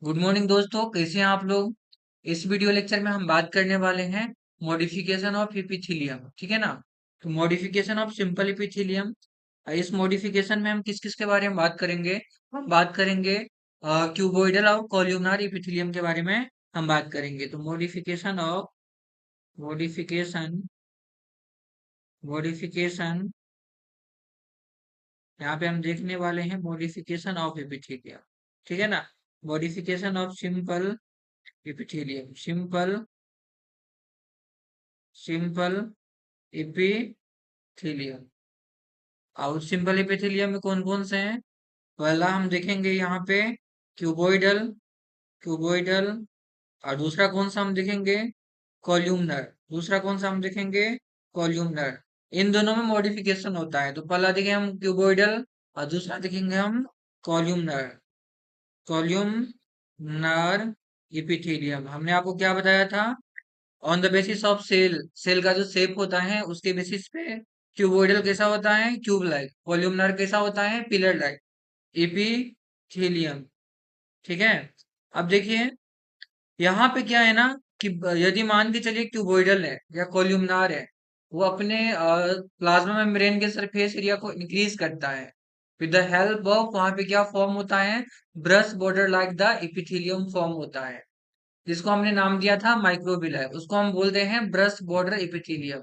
Good morning दोस्तों, कैसे हैं आप लोग। इस वीडियो लेक्चर में हम बात करने वाले हैं मॉडिफिकेशन ऑफ इपिथीलियम। ठीक है ना। तो मॉडिफिकेशन ऑफ सिंपल इपिथीलियम। इस मॉडिफिकेशन में हम किस किस के बारे में बात करेंगे। हम बात करेंगे क्यूबोइडल और कॉलमनार इपिथीलियम के बारे में हम बात करेंगे। तो मॉडिफिकेशन मॉडिफिकेशन यहाँ पे हम देखने वाले हैं मॉडिफिकेशन ऑफ इपिथीलियम। ठीक है ना। Modification of simple epithelium. Simple epithelium. और सिंपल इपिथेलियम में कौन कौन से हैं। पहला हम देखेंगे यहाँ पे क्यूबोइडल क्यूबोइडल। और दूसरा कौन सा हम देखेंगे, कॉल्यूमनर। दूसरा कौन सा हम देखेंगे, कॉल्यूमनर। इन दोनों में मॉडिफिकेशन होता है। तो पहला देखेंगे हम क्यूबोइडल और दूसरा देखेंगे हम कॉल्यूमनर। कॉल्यूमनर इपिथेलियम हमने आपको क्या बताया था। On the basis of cell का जो शेप होता है उसके बेसिस पे क्यूबोइडल कैसा होता है, क्यूब लाइक। कॉलमनार कैसा होता है, पिलर लाइक। एपिथेलियम। ठीक है। अब देखिए यहाँ पे क्या है ना कि यदि मान के चलिए क्यूबोइडल है या कॉलमनार है, वो अपने प्लाज्मा मेम्ब्रेन के सरफेस एरिया को इंक्रीज करता है विद द हेल्प ऑफ, वहां पे क्या फॉर्म होता है, brush border like the epithelium form होता है, जिसको हमने नाम दिया था माइक्रोबियल। उसको हम बोलते हैं ब्रश बॉर्डर एपिथेलियम।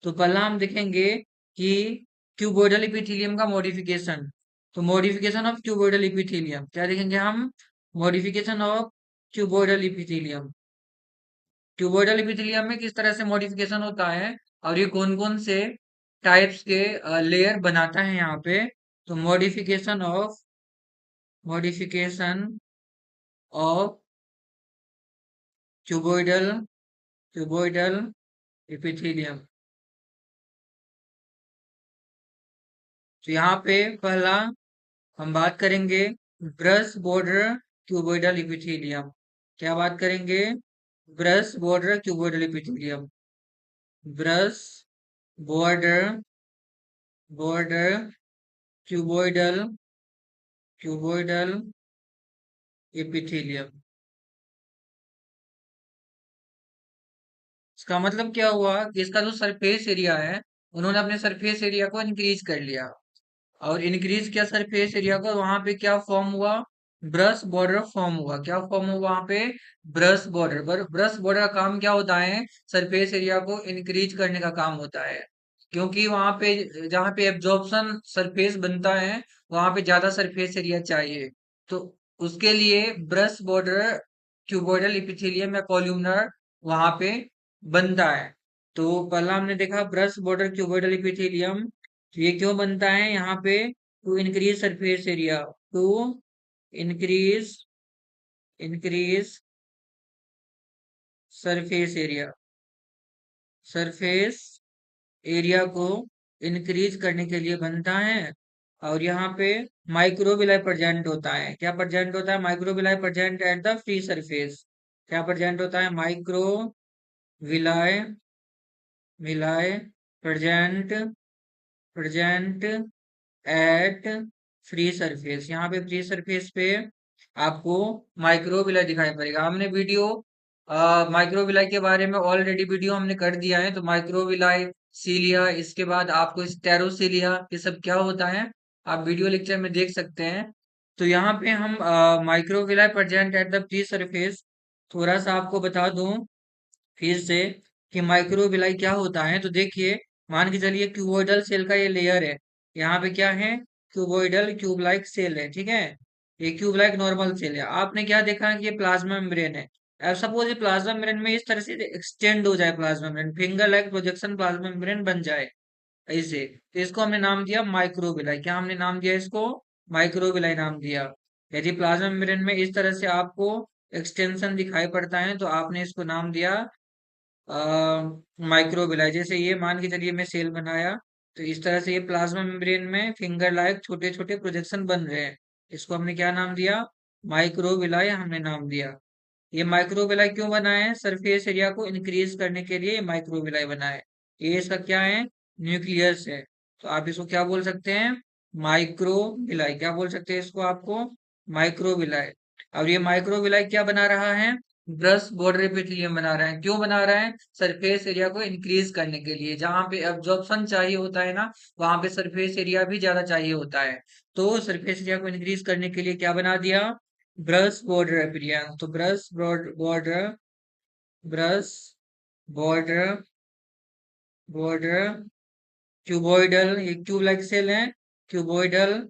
तो पहला हम देखेंगे कि क्यूबोइडल एपिथेलियम का मॉडिफिकेशन। तो मॉडिफिकेशन ऑफ क्यूबोइडल एपिथेलियम क्या देखेंगे हम, modification of cuboidal epithelium. Cuboidal epithelium में किस तरह से मॉडिफिकेशन होता है और ये कौन कौन से टाइप्स के लेयर बनाता है यहाँ पे। तो modification of cuboidal cuboidal epithelium. तो यहाँ पे पहला हम बात करेंगे ब्रश बॉर्डर क्यूबोइडल एपिथेलियम। क्या बात करेंगे, brush border cuboidal epithelium. Brush border border cuboidal cuboidal epithelium. इसका मतलब क्या हुआ कि इसका जो सरफेस एरिया है, उन्होंने अपने सरफेस एरिया को इंक्रीज कर लिया और इंक्रीज किया सरफेस एरिया को। वहां पे क्या फॉर्म हुआ, ब्रश बॉर्डर फॉर्म हुआ। क्या फॉर्म हुआ वहां पे, ब्रश बॉर्डर। ब्रश बॉर्डर का काम क्या होता है, सरफेस एरिया को इंक्रीज करने का काम होता है। क्योंकि वहां पे जहाँ पे एब्जॉर्प्शन सरफेस बनता है, वहां पे ज्यादा सरफेस एरिया चाहिए। तो उसके लिए ब्रश बॉर्डर क्यूबोइडल इपिथेलियम या कॉल्यूमनर वहां पे बनता है। तो पहला हमने देखा ब्रश बॉर्डर क्यूबोइडल इपिथेलियम। तो ये क्यों बनता है यहाँ पे, to increase surface area. To increase increase surface area. Surface area को इंक्रीज करने के लिए बनता है। और यहाँ पे माइक्रोविलाई प्रेजेंट होता है। क्या प्रेजेंट होता है, microvilli present at the free surface. क्या प्रेजेंट होता है, microvilli villi present present at free surface. यहाँ पे फ्री सरफेस पे आपको माइक्रोविलाई दिखाई पड़ेगा। हमने वीडियो माइक्रोविलाई के बारे में ऑलरेडी वीडियो हमने कर दिया है। तो माइक्रोविलाई, सीलिया, इसके बाद आपको स्टेरोसीलिया, ये सब क्या होता है आप वीडियो लेक्चर में देख सकते हैं। तो यहाँ पे हम microvilli present at the free surface, थोड़ा सा आपको बता दूं फिर से कि माइक्रोविलाई क्या होता है। तो देखिए, मान के चलिए क्यूबोइडल सेल का ये लेयर है। यहाँ पे क्या है, क्यूबोइडल क्यूब लाइक सेल है। ठीक है, ये क्यूब लाइक नॉर्मल सेल है। आपने क्या देखा कि ये प्लाज्मा मेम्ब्रेन है। अब सपोज ये प्लाज्मा मेम्ब्रेन में इस तरह से एक्सटेंड हो जाए, plasma membrane finger like projection plasma membrane बन जाए ऐसे। तो इसको हमने नाम दिया माइक्रोविलाई। क्या हमने नाम दिया इसको, माइक्रोविलाई नाम दिया। यदि प्लाज्मा मेम्ब्रेन में इस तरह से आपको एक्सटेंशन दिखाई पड़ता है तो आपने इसको नाम दिया माइक्रोविलाई। जैसे ये मान के चलिए मैं सेल बनाया, तो इस तरह से ये प्लाज्मा मेम्ब्रेन में फिंगर लाइक छोटे छोटे प्रोजेक्शन बन रहे हैं। इसको हमने क्या नाम दिया, माइक्रोविलाई हमने नाम दिया। ये माइक्रोविलाई क्यों बना है, सरफेस एरिया को इंक्रीज करने के लिए माइक्रोविलाई बना है। ये इसका क्या है, न्यूक्लियस है। तो आप इसको क्या बोल सकते हैं, माइक्रोविलाई। क्या बोल सकते हैं इसको आपको, माइक्रोविलाई। और ये माइक्रोविलाई क्या बना रहा है? ब्रश बॉर्डर एपिथेलियम बना रहा है। क्यों बना रहा है? सरफेस एरिया को इंक्रीज करने के लिए। जहां पे एब्जॉर्प्शन चाहिए होता है ना, वहां पे सरफेस एरिया भी ज्यादा चाहिए होता है। तो सरफेस एरिया को इंक्रीज करने के लिए क्या बना दिया? Brush border epithelium. तो border brush border border cuboidal, ये क्यूब लाइक सेल है, क्यूबोइडल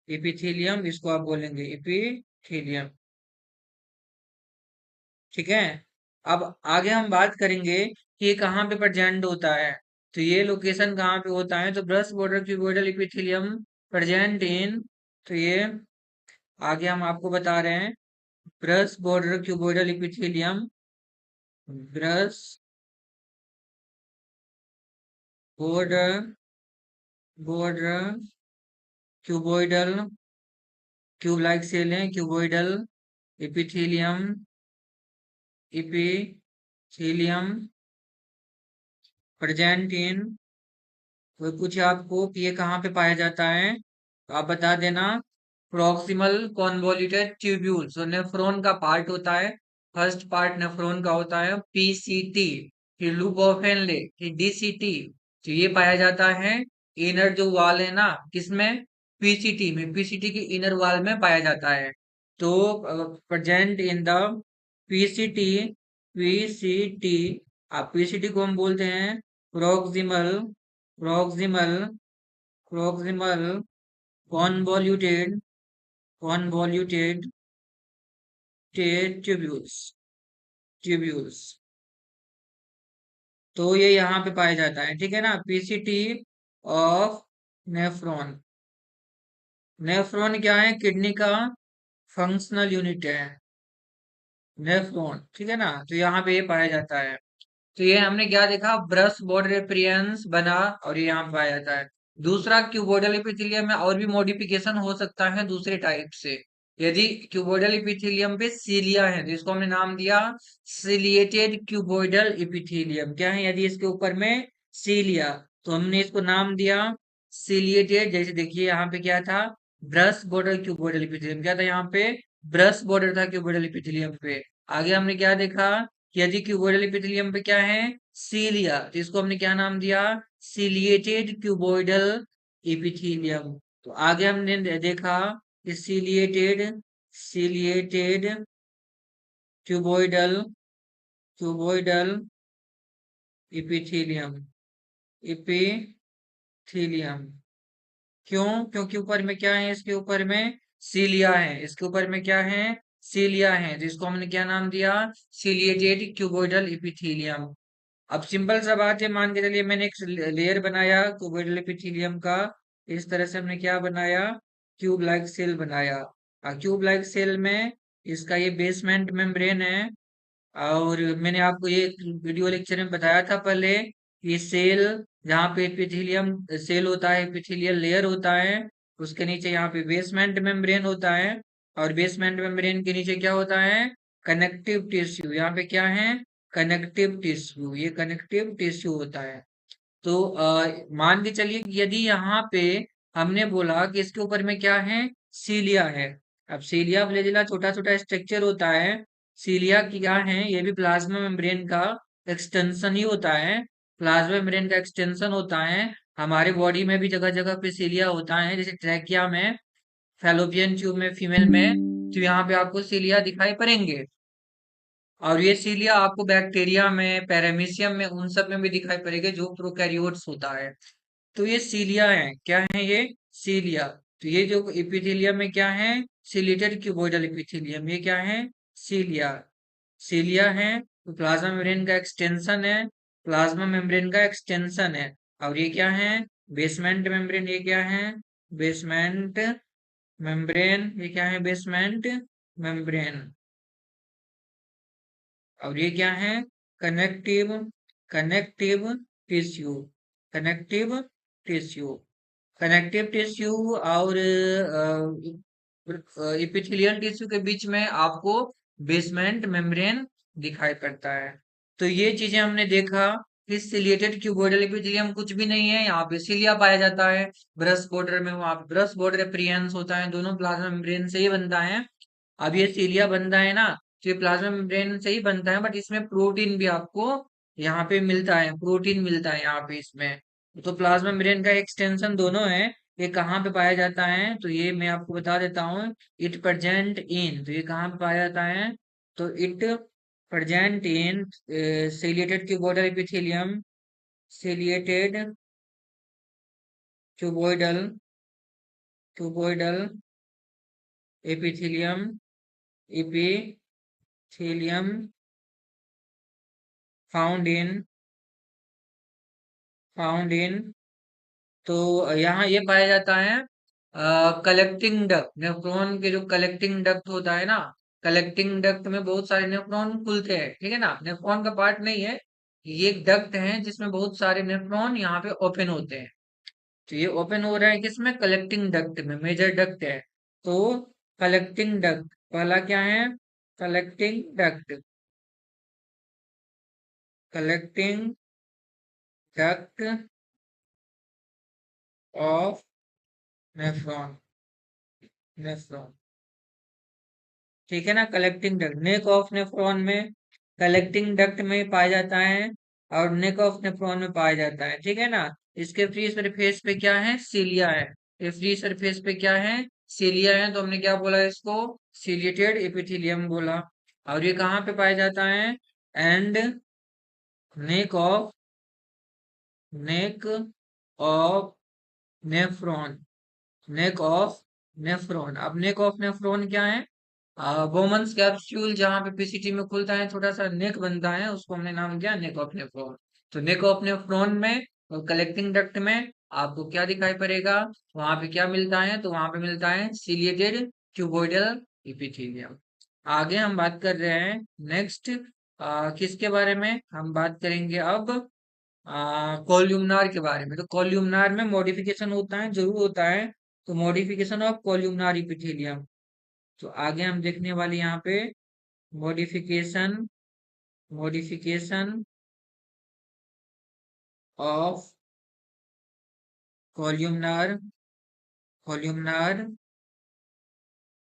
एपिथेलियम, इसको आप बोलेंगे एपिथेलियम। ठीक है। अब आगे हम बात करेंगे कि ये कहाँ पे प्रेजेंट होता है। तो ये लोकेशन कहाँ पे होता है? तो brush border cuboidal epithelium present in, तो ये आगे हम आपको बता रहे हैं। Brush border cuboidal epithelium, brush border border cuboidal, cube like cell है, cuboidal epithelium, epithelium present in. कोई पूछे आपको कि ये कहाँ पे पाया जाता है, तो आप बता देना प्रॉक्सिमल कॉन्वोल्यूटेड ट्यूब्यूल। तो नेफ्रॉन का पार्ट होता है, फर्स्ट पार्ट नेफ्रॉन का होता है पीसीटी, फिर लूप ऑफ हेनले, फिर डीसीटी। तो ये पाया जाता है इनर जो वाल है ना, किसमें? पीसीटी में, पीसीटी की इनर वाल में पाया जाता है। तो present in the PCT, PCT, आप पीसीटी को हम बोलते हैं proximal proximal proximal convoluted convoluted tubules tubules। तो ये यहाँ पे पाया जाता है, ठीक है ना, पीसीटी ऑफ नेफ्रॉन। नेफ्रॉन क्या है? किडनी का फंक्शनल यूनिट है नेफ्रॉन, ठीक है ना। तो यहाँ पे ये पाया जाता है। तो ये हमने क्या देखा? ब्रश बॉर्डर एपियरेंस बना, और ये यहाँ पे पाया जाता है। दूसरा, क्यूबोइडल एपिथेलियम में और भी मॉडिफिकेशन हो सकता है दूसरे टाइप से। यदि क्यूबोइडल एपिथेलियम पे सीलिया है, तो इसको हमने नाम दिया सीलिएटेड क्यूबोइडल एपिथेलियम। क्या है? यदि इसके ऊपर में सीलिया, तो हमने इसको नाम दिया सीलिएटेड। जैसे देखिए यहाँ पे क्या था? Brush border cuboidal epithelium. क्या था यहाँ पे? ब्रश बॉर्डर था क्यूबोइडल एपिथेलियम पे। आगे हमने क्या देखा? यदि क्यूबोइडल एपिथेलियम पे क्या है? सीलिया, तो इसको हमने क्या नाम दिया? Ciliated cuboidal epithelium. तो आगे हमने देखा कि ciliated cuboidal cuboidal epithelium, epithelium. क्यों? क्योंकि ऊपर में क्या है? इसके ऊपर में सीलिया है, इसके ऊपर में क्या है? सीलिया है, जिसको हमने क्या नाम दिया? Ciliated cuboidal epithelium. अब सिंपल सा बात है, मान के चलिए मैंने एक लेयर बनाया क्यूबोइडल एपिथेलियम का। इस तरह से हमने क्या बनाया? क्यूब लाइक सेल बनाया। क्यूब लाइक सेल में इसका ये बेसमेंट मेम्ब्रेन है। और मैंने आपको ये वीडियो लेक्चर में बताया था पहले, ये सेल, जहाँ पे एपिथेलियम सेल होता है, एपिथेलियल लेयर होता है, उसके नीचे यहाँ पे बेसमेंट मेम्ब्रेन होता है। और बेसमेंट मेम्ब्रेन के नीचे क्या होता है? Connective tissue. यहाँ पे क्या है? कनेक्टिव टिश्यू, ये कनेक्टिव टिश्यू होता है। तो मान के चलिए कि यदि यहाँ पे हमने बोला कि इसके ऊपर में क्या है? सीलिया है। अब सीलिया फ्लैजिला छोटा छोटा स्ट्रक्चर होता है। सीलिया की क्या है? ये भी प्लाज्मा मेम्ब्रेन का एक्सटेंशन ही होता है, प्लाज्मा मेम्ब्रेन का एक्सटेंशन होता है। हमारे बॉडी में भी जगह जगह पे सीलिया होता है, जैसे ट्रैकिया में, फैलोपियन ट्यूब में फीमेल में, तो यहाँ पे आपको सीलिया दिखाई पड़ेंगे। और ये सीलिया आपको बैक्टीरिया में, पैरामीशियम में, उन सब में भी दिखाई पड़ेगा जो प्रोकैरियोट्स होता है। तो ये सीलिया है। क्या है ये? सीलिया। तो ये जो एपिथेलियम में क्या है? सीलिएटेड क्यूबोइडल एपिथेलियम, ये क्या है? सीलिया। सीलिया है, तो प्लाज्मा मेम्ब्रेन का एक्सटेंशन है, प्लाज्मा मेम्ब्रेन का एक्सटेंशन है। और ये क्या है? Basement membrane. ये क्या है? Basement membrane. ये क्या है? Basement membrane. और ये क्या है? Connective connective tissue, connective tissue. Connective tissue और एपिथेलियल टिश्यू के बीच में आपको बेसमेंट मेम्ब्रेन दिखाई पड़ता है। तो ये चीजें हमने देखा। इस सिलिएटेड क्यूबोइडल एपिथेलियम कुछ भी नहीं है, यहाँ पे सीलिया पाया जाता है। ब्रश बॉर्डर में वहां पे ब्रश बॉर्डर एपियरेंस होता है, दोनों प्लाज्मा मेम्ब्रेन से ही बनता है। अब ये सीलिया बनता है ना, तो ये प्लाज्मा मेम्ब्रेन से ही बनता है, बट इसमें प्रोटीन भी आपको यहाँ पे मिलता है, प्रोटीन मिलता है यहाँ पे इसमें। तो प्लाज्मा मेम्ब्रेन का एक्सटेंशन दोनों है। ये कहाँ पे पाया जाता है, तो ये मैं आपको बता देता हूँ। इट प्रेजेंट इन, तो ये कहाँ पे पाया जाता है, तो it present in ciliated cuboidal epithelium, ciliated cuboidal, cuboidal epithelium, epithelium found in तो यहाँ ये पाया जाता है कलेक्टिंग डक्ट, नेफ्रॉन के जो कलेक्टिंग डक्ट होता है ना, कलेक्टिंग डक्ट में बहुत सारे नेफ्रॉन खुलते हैं, ठीक है ना, नेफ्रॉन का पार्ट नहीं है, ये एक डक्ट है जिसमें बहुत सारे नेफ्रॉन यहाँ पे ओपन होते हैं। तो ये ओपन हो रहा है किसमें, कलेक्टिंग डक्ट में, मेजर डक्ट है। तो कलेक्टिंग डक्ट पहला क्या है, collecting duct, collecting duct of nephron, nephron, ठीक है ना, collecting duct, neck of nephron में, कलेक्टिंग डक्ट में पाया जाता है, और नेक ऑफ नेफ्रॉन में पाया जाता है, ठीक है ना। इसके फ्री सरफेस पे क्या है, सीलिया है। ये फ्री सरफेस पे क्या है, सीलिया है, तो हमने क्या बोला इसको, सीलिएटेड एपिथेलियम बोला। और ये कहाँ पे पाया जाता है, and neck of, neck of nephron, neck of nephron. अब नेक ऑफ नेफ्रॉन क्या है, बोमन्स कैप्सूल जहाँ पे पीसीटी में खुलता है, छोटा सा नेक बनता है, उसको हमने नाम दिया नेक ऑफ नेफ्रॉन। तो नेक ऑफ नेफ्रॉन में और कलेक्टिंग डक्ट में आपको क्या दिखाई पड़ेगा, वहां पे क्या मिलता है, तो वहां पे मिलता है सीलिएटेड क्यूबोइडल इपिथेलियम। आगे हम बात कर रहे हैं नेक्स्ट, किसके बारे में हम बात करेंगे अब, कॉल्यूमनार के बारे में। तो कॉल्यूमनार में मॉडिफिकेशन होता है, जरूर होता है, तो मॉडिफिकेशन ऑफ कॉल्यूमनार इपिथेलियम। तो आगे हम देखने वाले यहाँ पे modification, modification of columnar, columnar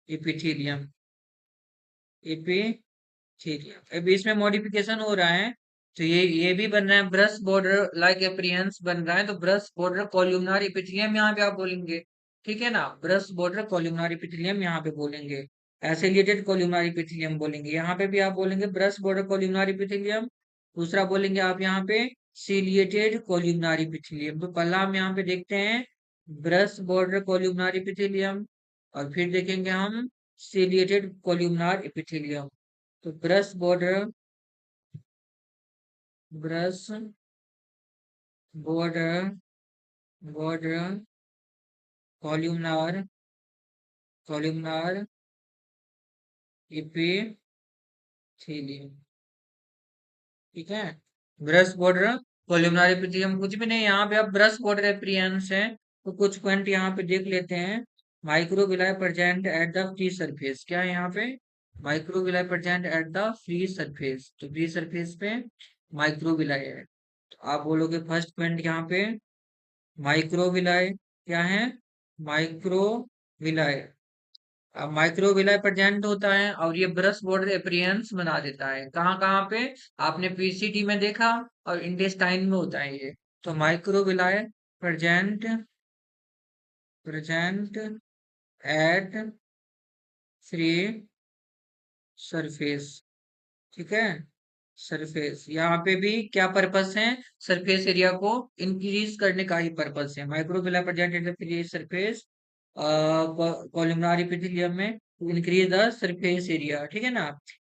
epithelium, epithelium. अभी इसमें मॉडिफिकेशन हो रहा है, तो ये भी बन रहा है, ब्रश बॉर्डर लाइक अपीयरेंस बन रहा है, तो ब्रश बॉर्डर कॉल्यूमनार इपिथेलियम यहाँ पे आप बोलेंगे, ठीक है ना, ब्रश बॉर्डर कॉल्यूमनार इपिथेलियम यहाँ पे बोलेंगे, एसिलिएटेड कॉल्यूमनार इपिथेलियम बोलेंगे, यहाँ पे भी आप बोलेंगे ब्रश बॉर्डर कॉल्यूमनार इपिथेलियम। दूसरा बोलेंगे आप यहाँ पे सीलिएटेड कॉल्यूमनार इपिथेलियम। तो पहला हम यहाँ पे देखते हैं ब्रश बॉर्डर कॉल्यूमनार इपिथेलियम, और फिर देखेंगे हम सीलिएटेड कॉल्यूमनार इपिथेलियम। तो brush border, brush border, border columnar, columnar epithelium, ठीक है। ब्रश बॉर्डर कॉल्यूमनार एपिथेलियम कुछ भी नहीं, यहाँ पे आप ब्रश बॉर्डर एपियरेंस है, तो कुछ पॉइंट यहाँ पे देख लेते हैं। Microvilli present at the free surface, क्या है यहाँ पे, microvilli present at the free surface, तो फ्री सरफेस पे माइक्रोविलाई है। तो आप बोलोगे फर्स्ट पॉइंट यहाँ पे माइक्रोविलाई क्या है, माइक्रोविलाई। अब माइक्रोविलाई प्रेजेंट होता है, और ये ब्रश बॉर्डर अपीयरेंस बना देता है, कहाँ कहाँ पे, आपने पीसीटी में देखा, और इंटेस्टाइन में होता है ये। तो microvilli present, present at free surface, ठीक है, सरफेस। यहाँ पे भी क्या पर्पस है, सरफेस एरिया को इंक्रीज करने का ही पर्पस है, microvilli present at the free surface columnar epithelium में, to increase the surface area, ठीक है ना।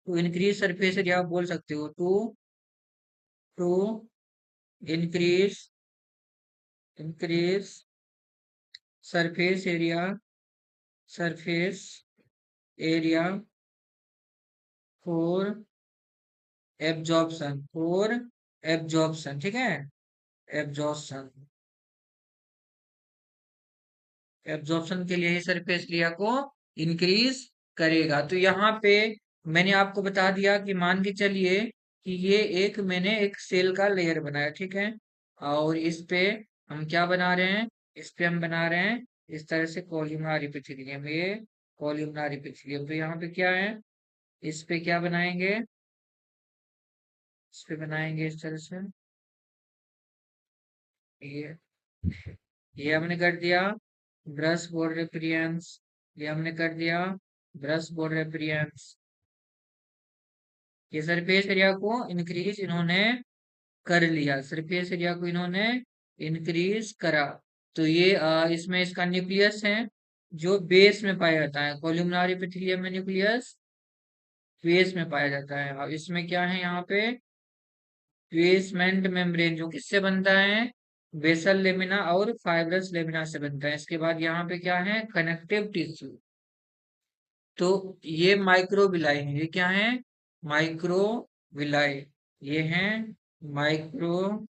टू इंक्रीज सरफेस एरिया आप बोल सकते हो, to, to increase, increase surface area, surface area for absorption, for absorption, ठीक है, एब्जॉर्प्शन, एब्जॉर्प्शन के लिए ही सरफेस एरिया को इंक्रीज करेगा। तो यहाँ पे मैंने आपको बता दिया कि मान के चलिए कि ये एक मैंने एक सेल का लेयर बनाया, ठीक है, और इस पे हम क्या बना रहे हैं, इस पे हम बना रहे हैं इस तरह से कॉलमनार एपिथेलियम, ये कॉलमनार एपिथेलियम। तो यहाँ पे क्या है, इस पे क्या बनाएंगे, इस पे बनाएंगे इस तरह से, ये ये हमने कर दिया ब्रश बोर्ड रेफरेंस, ये हमने कर दिया ब्रश बोर्ड रेफरेंस। ये सरफेस एरिया को इंक्रीज इन्होंने कर लिया, सरफेस एरिया को इन्होंने इंक्रीज करा। तो ये इसमें इसका न्यूक्लियस है जो बेस में पाया जाता है, कोलुमनार एपिथेलियम में न्यूक्लियस बेस में पाया जाता है। अब इसमें क्या है यहाँ पे, बेसमेंट मेम्ब्रेन जो किससे बनता है, बेसल लेमिना और फाइब्रस लेमिना से बनता है। इसके बाद यहाँ पे क्या है, कनेक्टिव टिश्यू। तो ये माइक्रोविलाई है, ये क्या है, माइक्रोविलाई, ये है माइक्रोविलाई।